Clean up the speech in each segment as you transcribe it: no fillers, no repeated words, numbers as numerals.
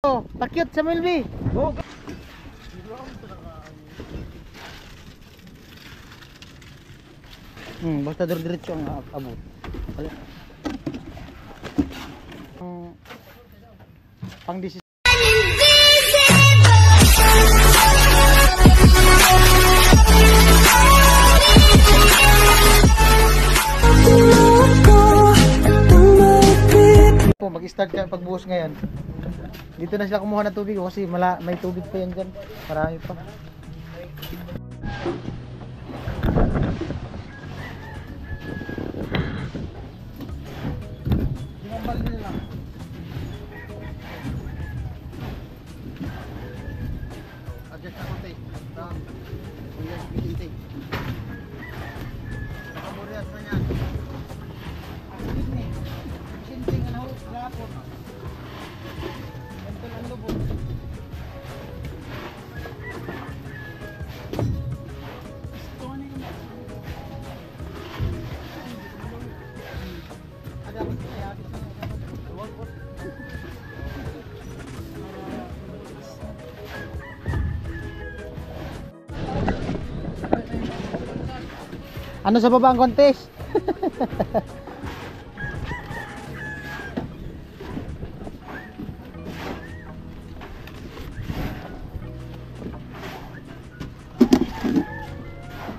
Oh, takyot sa Melby. Oh. Basta diretso ang abot. Wala. Pang disis. Mag-start ka pagbuhos ngayon. Dito na sila kumuha ng tubig kasi may tubig pa yan dyan. Marami pa. Limang nila lang. Adjust na konti. Down. Kuya, bitinti. Nakamurias na yan. Sinting na ho, rapor. Ito ang lubog. Ano sa baba ang contest?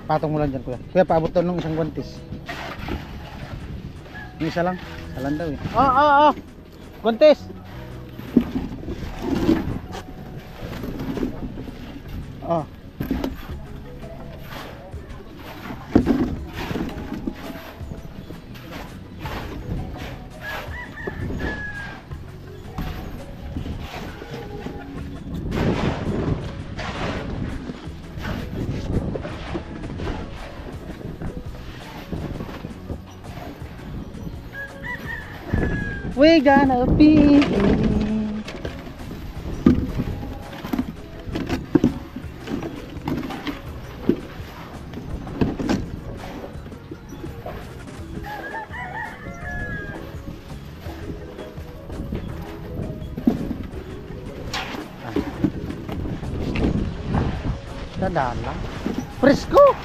Patong mo lang dyan kuya. Kuya paabot to nung isang guantes. Yung isa lang. Salan daw eh. Oh. Guantes. Oh. We gonna be Dadaan lang. Presko!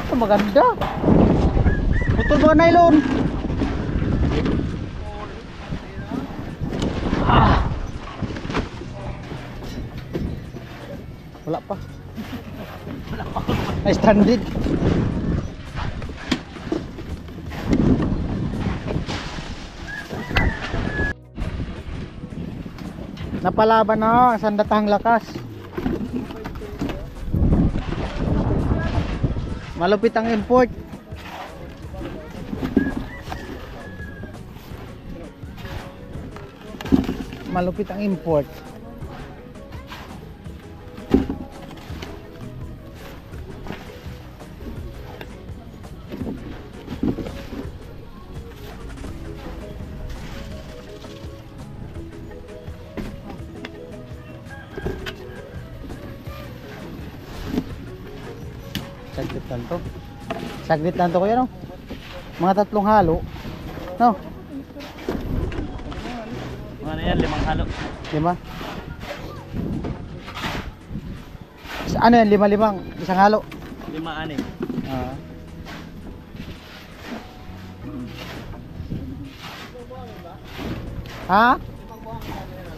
Ito maganda. Putol mga nylon. Wala pa. Ay, stranded. Napalaban na ang sandatahang lakas. Malupit ang import. Malupit ang import. Saglit lang to kuya no? Mga 3 halo no? Ano yan? 5 halo. 5? Ano yan? 5 isang halo? 5-6. Ha?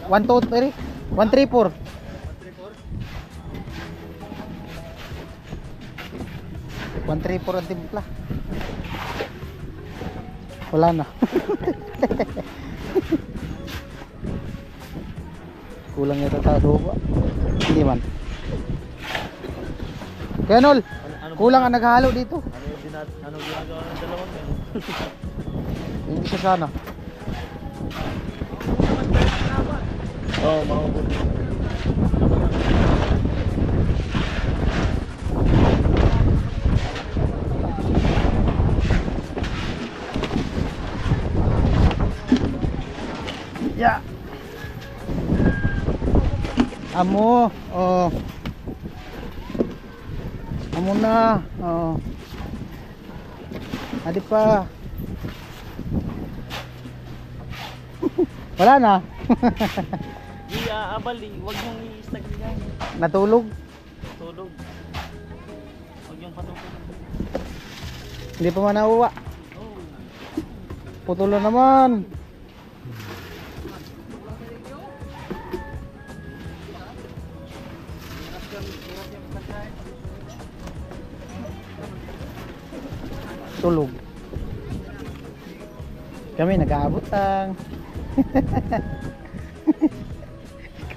1, 2, 3 1, 3, 4 134 ang timpla. Wala na. Kulang yata tao ba? Hindi man. Kaya Nol, kulang ang naghalo dito. Ano ginagawa ng dalawang yan? Yung isa sana. Oo, maubos. Ya. Amo, oh. Amo na, oh. Adi pa. Wala na. aabal eh. Huwag mong i-stack yan. Natulog. Tulog. Huwag yung patutulog. Hindi pa man nauwa. Oh. Putulo naman. Tulog. Kami nag-aabotang.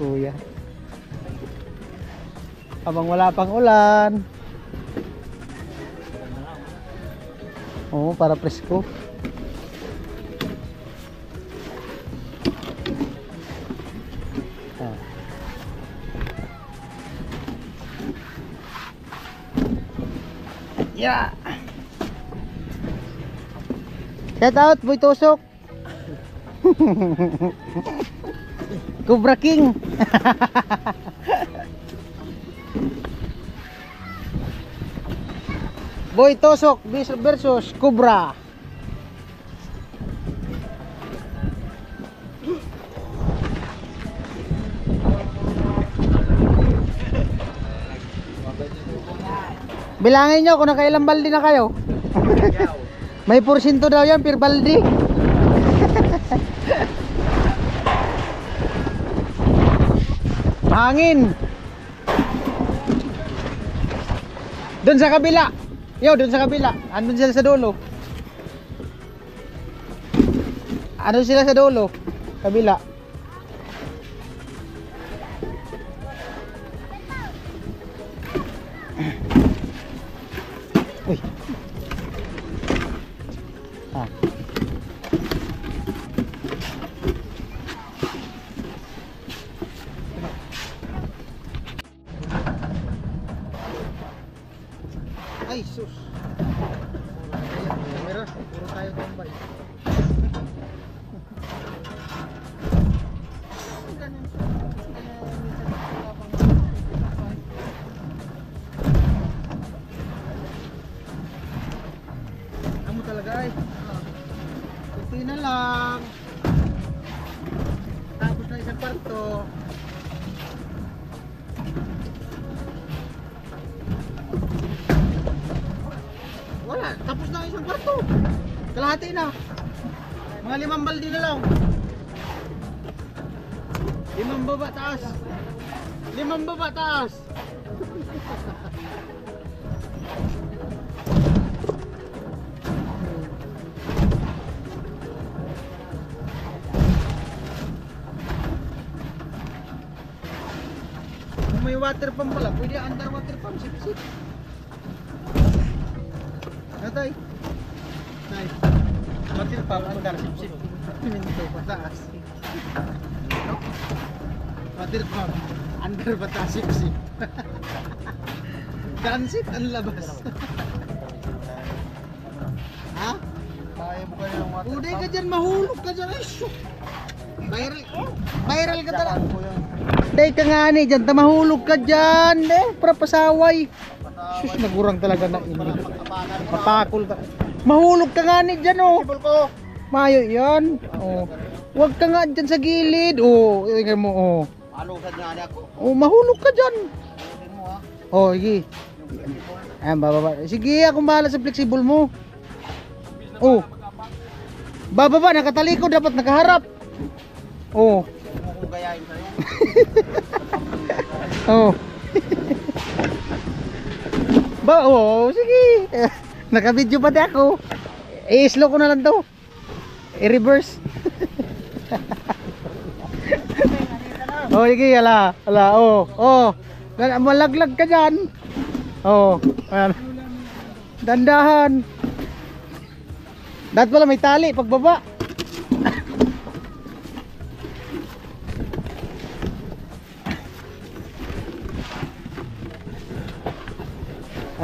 Kuya. Habang wala pang ulan. Oo, para presko. Ah. Yeah. Shout out, Boy Tusok. Cobra King. Boy Tusok versus Cobra. Bilangin nyo kung nakailang balde na kayo. May porsyento daw yan per balde. Hangin. Doon sa kabila. Yo, doon sa kabila. Andun sila sa dulo. Andun sila sa dulo. Kabila. Uy. Ah. Ay, sus. Camera, puro tayo tambay. Amo talaga ay. Kunti na lang. Tapos na isang kwarto. Wala, tapos na isang kwarto. Kalahati na. Mga 5 balde na lang. 5 baba taas. 5 baba taas. Kung may water pump pala, pwede under water pump. Sip-sip. Natay. Nay. Water pump under sip-sip. Minto pataas. No? Water pump under pataas sip-sip. Transit ang labas. Ha? Kaya mo kayo ng water pump? Uday ka dyan, mahulog ka dyan. Ay, shoot. Viral ka talaga. Day ka nga ni dyan, mahulog ka dyan. Para pasaway. Sus, nagurang talaga na ini. Mapakol ka. Mahulog ka nga ni dyan, oh. Mayo yan. Oh. Huwag ka nga dyan sa gilid. Oh, tingnan mo, oh. Oh, mahulog ka dyan. Oh, sige. Ayan, bababa. Sige, akong bahala sa flexible mo. Oh. Bababa, nakatalikod, dapat nakaharap. Oh. Oh. Ba, oh, sige. Naka-video pa din ako. I-slow ko na lang to. I-reverse. Oh, sige, ala. Ala, oh. Oh. Malaglag ka dyan. Oh. Ayan. Dandahan. Dapat pala may tali pagbaba.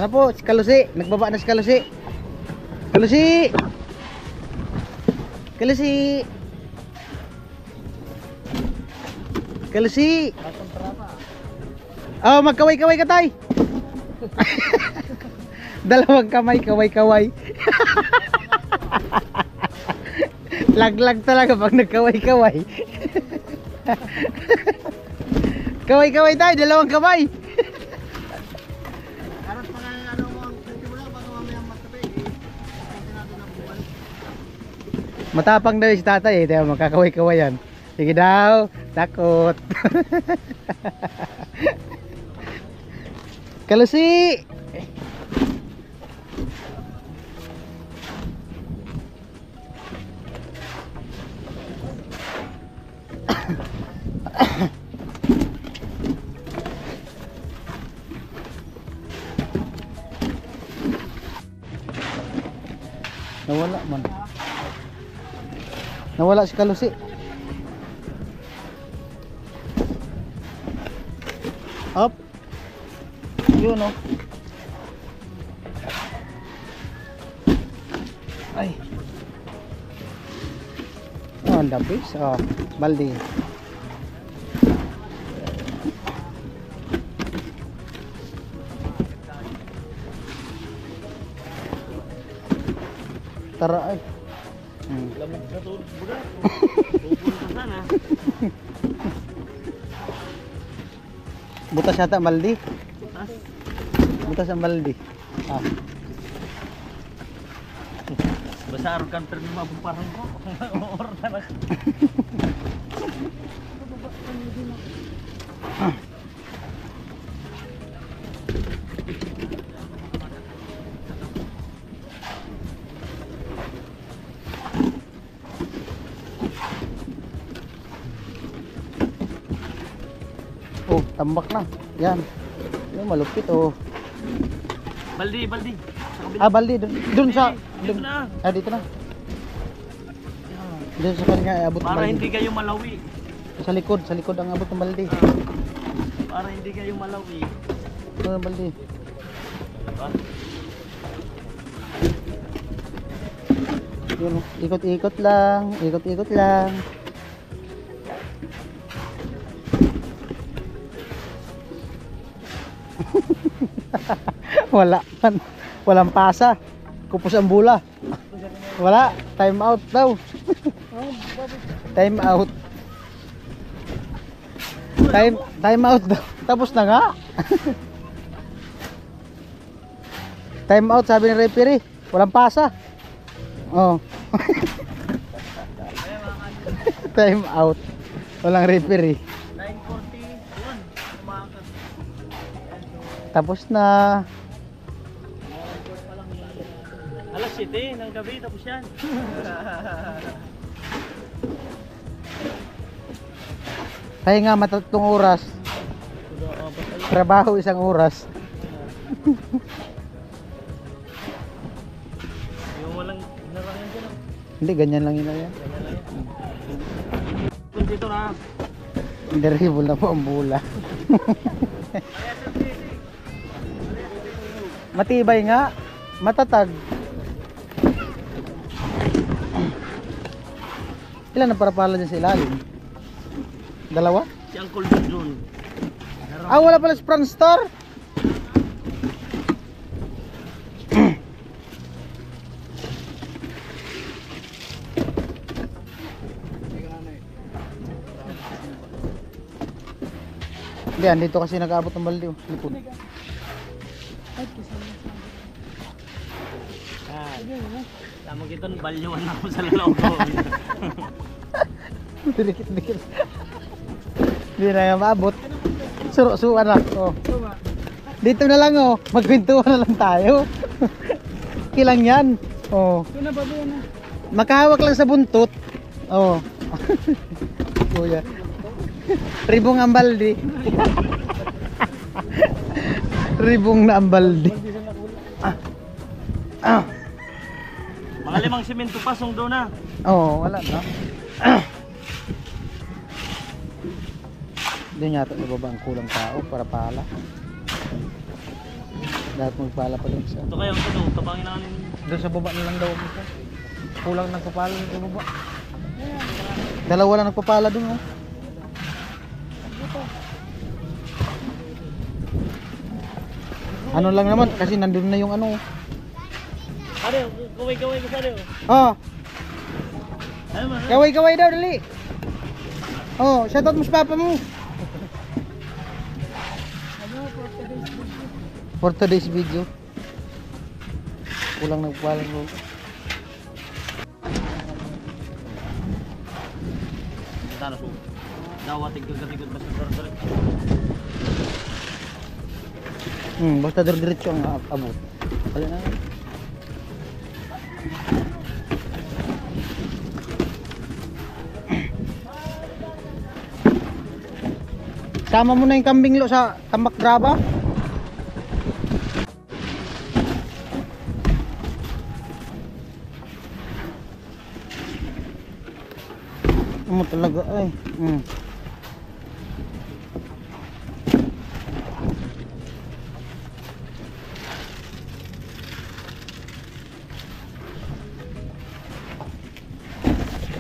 Ano po, si Kalusi, nagbaba na si Kalusi. Kalusi! Kalusi! Kalusi! Oh, magkaway-kaway ka tay. Dalawang kamay, kaway-kaway. Laglag talaga pag nagkaway-kaway. Kaway-kaway tayo, dalawang kamay. Karat pa nga ano mo ang simula bago mamaya magtabi. Kasi natin ang buwan. Matapang daw si tatay eh, tayo magkakaway-kaway yan. Sige daw, takot. Kalusi! Nawala man. Nawala si Kalusi. Up. Yun oh. Ay. Oh, ang dabis. Oh, baldi. Tara ay. Lamog na tulog buda. Bubul pa sana. Butas yata ang baldi. Butas. Butas ang baldi. Ah. Basta arukan pero di mabuparang ko. Oras na lang. Oh, tambak na. Yan. Yung malupit oh. Baldi, baldi. Sa kabila. Ah, baldi dun sa Dito dun. na. Ah, dito na. Dito sa kanya abot ng Para baldi. hindi kayo malawi. Sa likod ang abot ng baldi. Para hindi kayo malawi. Ito ang baldi. Diba? Yun oh. Ikot-ikot lang, ikot-ikot lang. Wala man. Walang pasa. Kupos ang bula. Wala. Time out daw. Time out. Time out daw. Tapos na nga. Time out sabi ng referee. Walang pasa. Oh. Time out. Walang referee. 9:40. Yun. Umakas. Tapos na. Alas 7 ng gabi tapos yan. Pahinga matatlong oras. Trabaho isang oras. Yung walang narangan dyan. Hindi, ganyan lang yun yan. Ganyan lang yan. Kung dito na. Derivol na po ang bula. Matibay nga. Matatag. Ilan na para pala dyan sa ilalim? Dalawa? Si Uncle John John. Ah, wala pala sa front store? Hindi, andito kasi nag-aabot ng balde. Likod. Tama kita, balyuan ako sa lalawagon. Dikit-dikit. Hindi na nga maabot. Suro-suan na. Oh. Dito na lang oh. Magkwentuhan na lang tayo. Kilang yan. Oh. Makahawak lang sa buntot. Oh. Kuya. Ribong ang baldi. Ribong na ang baldi. Ah. Mga 5 simento pa, sungdo na. Oo, wala na. Doon yata nababa ang kulang tao para pala. Dapat magpala pa din sa. Ito kayo, ito, tabangin na kanin. Doon sa baba na lang daw ito. Kulang ng papala sa baba. Dalawa lang nagpapala doon oh. Ano lang naman kasi nandun na yung ano. Are, gaway-gaway ko sa rin. Oh, Ano man? kaway-kaway daw dali. Oh, shoutout mo sa papa mo. For today's video. Kulang nagpalang mo. Tara so. Dawatig kagad-igod basta dara-dara. Basta diretso ang abot. Wala na. Sama mo na yung kambing lo sa tambak graba. Ano talaga ay.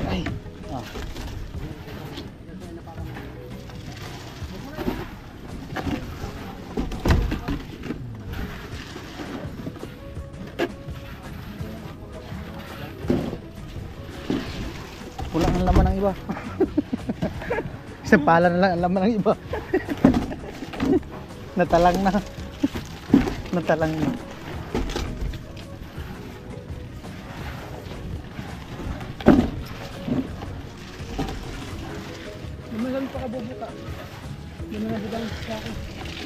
Ay. Ah. Kulang ang laman ng iba. Isang pala na lang ang laman ng iba. Natalang na. Natalang na. Lumagal pa ka bubuka. Yun na budal sa akin.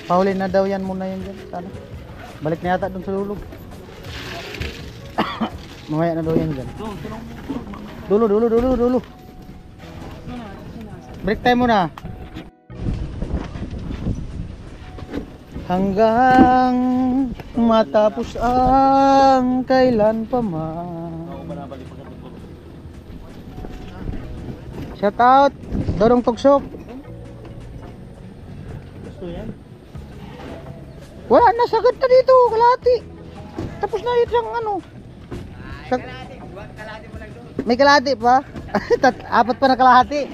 Paulin na daw yan muna yun dyan. Sana. Balik na yata dun sa lulog. Mamaya na daw yan dyan. Dulo. Break time muna. Hanggang matapos ang kailan pa man. Shout out Dorong Tugsok. Gusto yan. Wala na, sagad na dito, kalahati. Tapos na yung ano. May kalahati pa? Apat pa na kalahati.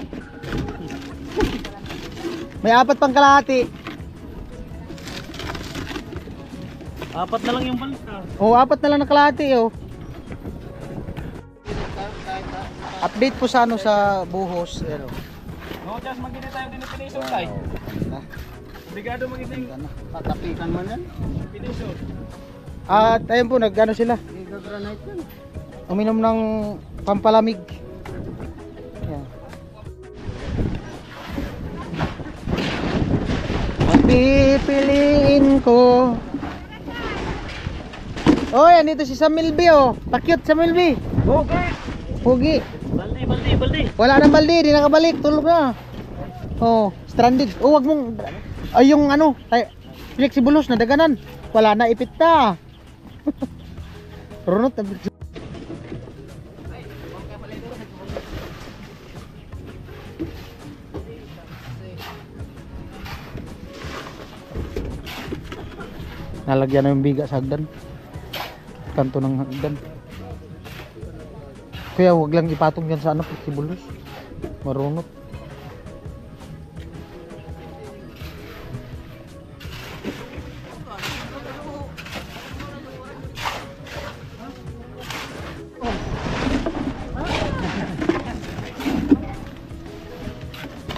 May apat pang kalahati. Apat na lang yung balik ah. Oh, apat na lang na kalahati oh. Update po sa ano sa buhos. Pero No, just magkita tayo din ng pinisyon tayo. Brigado magiting. Tatapikan man yan. Pinisyon. at ayun po nag-ano sila. Gagranite yan. Uminom ng pampalamig. Yan. Pipiliin ko. Oh, yan dito si Sam Milby oh. Pakyut Sam Milby. Okay. Pugi. Baldi. Wala nang baldi, di nakabalik, tulog na. Oh, stranded. Oh, wag mong ay yung ano, flexibulos na daganan. Wala na ipit na. Runot na. Nalagyan na yung biga sa hagdan. Kanto ng hagdan. Kaya wag lang ipatong yan sa ano, flexibulos. Marunot.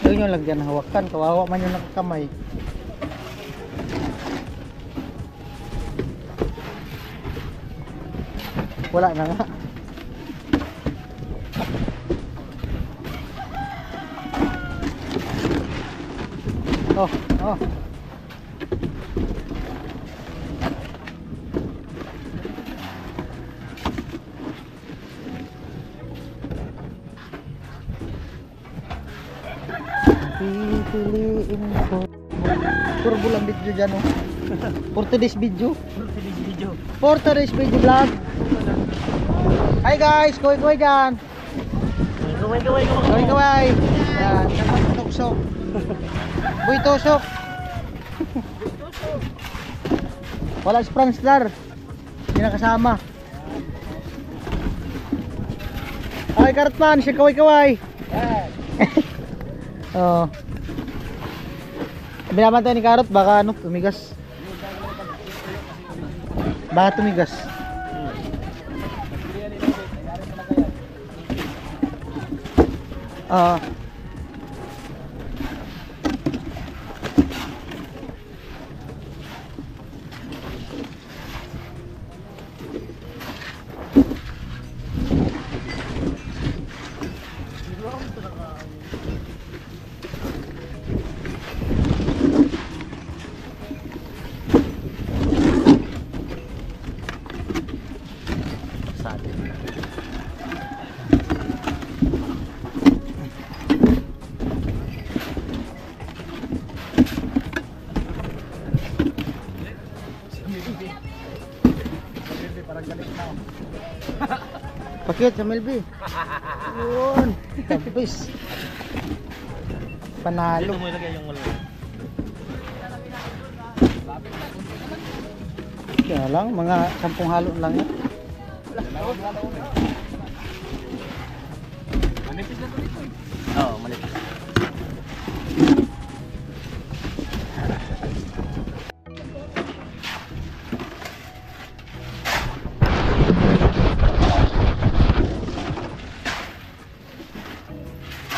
Ayun yung lagyan ng hawakan, kawawa man yung nakakamay. Wala na nga. Oh. Pipiliin ko. Turbo lang video dyan oh. For today's video. For today's video vlog. Hi guys, kaway dyan. Kaway. Yan, tuksok. Boy tusok. Wala spranslar. Hindi nakasama. Okay, Karatman, siya kaway. Oh. Binabantay ni Karot baka ano, tumigas. Baka tumigas. Ah. Pakit sa Melby. Yun. Tapos. Panalo. Mo ilagay yung wala. Kaya lang, mga 10 halo lang yan. Manipis na to dito. Oo, manipis.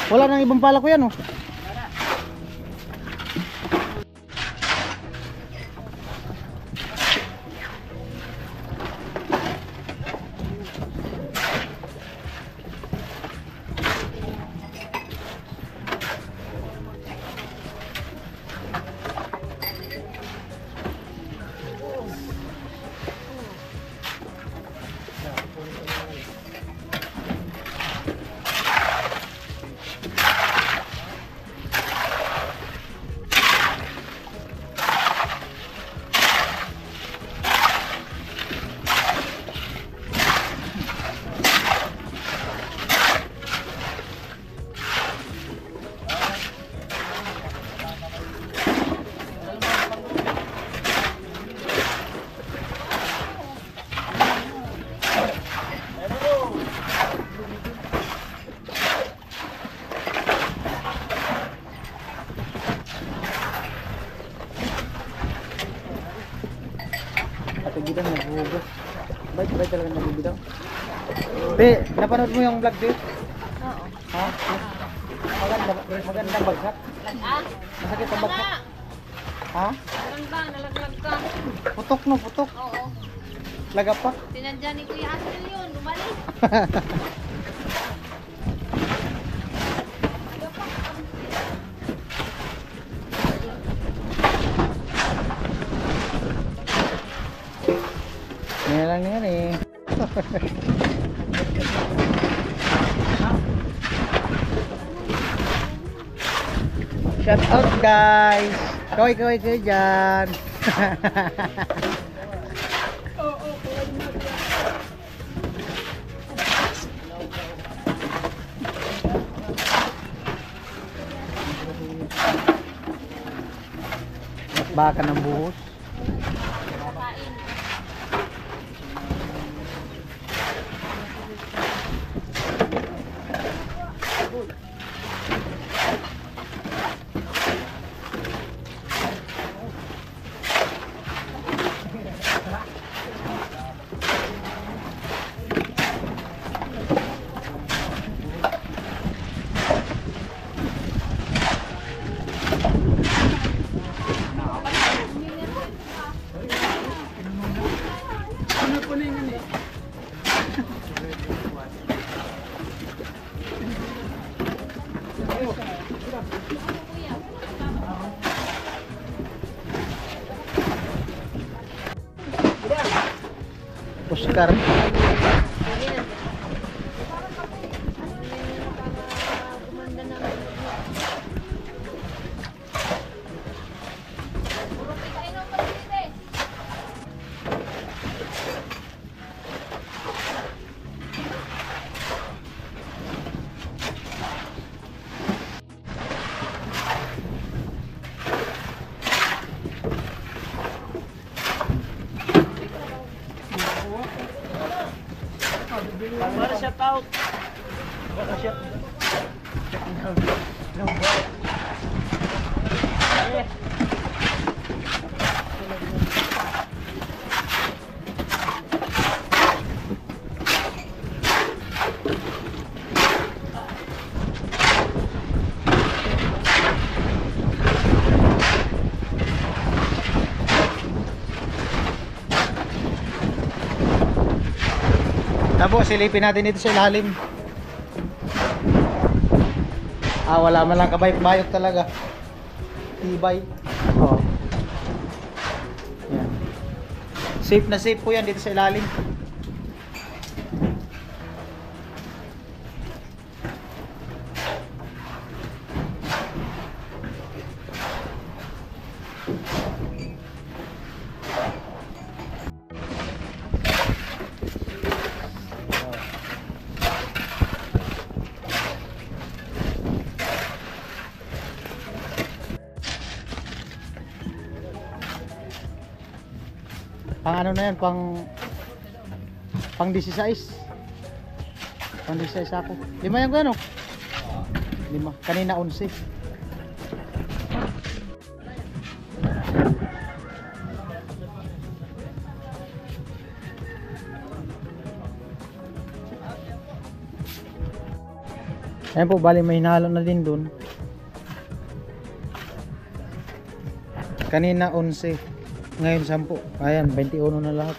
Wala nang ibang pala ko yan, oh. Bidang naghuhugas. Bait talaga nagbibidang. Be, napanood mo yung vlog, Be? Oo. Ha? Magandang bagsak. Ah, Masakit ang bagsak. Ha? meron ba? Nalaglag ka? Putok no, putok. Oo. Laga pa. Sinadya ni Kuya Asel yun. Lumali. Yan lang yan eh. Shout out guys. Kaway dyan. Baka ng buhos. Kakain. Oscar. Kumanda na. Puro kainom pa dito eh. Para shout out. Para shout. Tapos silipin natin dito sa ilalim. Wala man lang kabayot-bayot talaga. Tibay. Oh. Yan. Safe na safe po yan dito sa ilalim. Pang ano na yan, pang 16. Pang 16 ako. 5 yan ko ano? 5. Kanina 11. Ayan po, bali may hinalo na din dun. Kanina 11. Ngayon 10. Ayan, 21 na lahat.